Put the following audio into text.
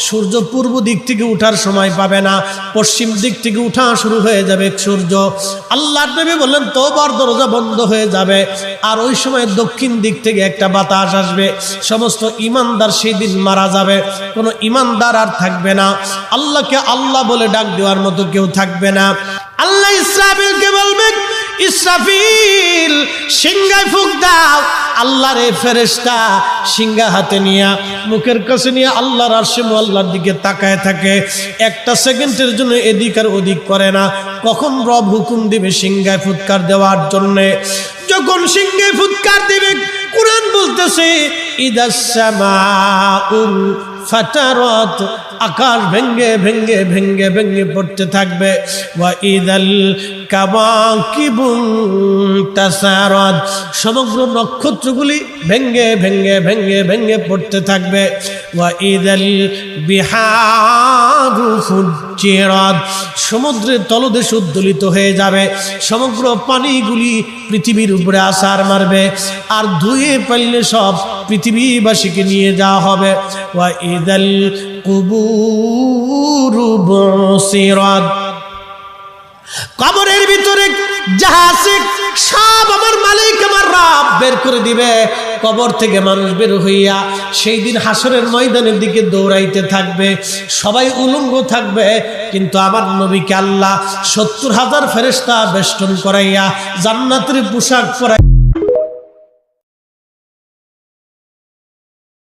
সূর্য পূর্ব দিক থেকে উঠার সময় পাবে না, পশ্চিম দিক থেকে উঠা শুরু হয়ে যাবে সূর্য। আল্লাহর নবী বললেন তওবার দরজা বন্ধ হয়ে যাবে, আর ওই সময় দক্ষিণ দিক থেকে একটা বাতাস আসবে। সমস্ত ঈমানদার সেই দিন মারা যাবে, কোনো ঈমানদার আর থাকবে না। আল্লাহকে আল্লাহ বলে ডাক দেওয়ার মতো কেউ থাকবে না। আল্লাহ ইসরাফিলকে বলবেন, ইসরাফিল সিংহায় ফুঁক দাও। আল্লাহর এই ফেরেশতা সিংহা হাতে নিয়ে মুখের কাছে নিয়ে আল্লাহর আরশে মুআল্লার দিকে তাকায় থাকে। একটা সেকেন্ডের জন্য এদিক আর ওদিক করে না। কখন রব হুকুম দিবে সিংহায় ফুৎকার দেওয়ার জন্য, যখন সিংহায় ফুৎকার দিবে, কুরআন বলতেছে ইদাস সামাউল ফাতারাত, আকাশ ভেঙ্গে ভেঙ্গে ভেঙ্গে ভেঙ্গে পড়তে থাকবে। ওয়া ইদাল কাওয়াকিবু তাসারাত, সমগ্র নক্ষত্রগুলি ভেঙ্গে ভেঙ্গে ভেঙ্গে ভেঙ্গে পড়তে থাকবে। ওয়া ইদাল বিহারু ফুজ্জিরাত, সমুদ্রের তলদেশ উদ্দোলিত হয়ে যাবে। সমগ্র পানিগুলি পৃথিবীর উপরে আছাড় মারবে, আর ধুয়ে পাইলে সব পৃথিবীবাসীকে নিয়ে যাওয়া হবে। ওয়া ইদাল কুবুরু বুসিরাত, কবরের ভিতরে যাহা আছে সব আমার মালিক আমার রব বের করে দিবে। কবর থেকে মানুষ বের হইয়া সেই দিন হাসরের ময়দানের দিকে দৌড়াইতে থাকবে, সবাই উলঙ্গ থাকবে। কিন্তু আমার নবীকে আল্লাহ ৭০,০০০ ফেরেশতা বেষ্টন করাইয়া জান্নাতের পোশাক পরাই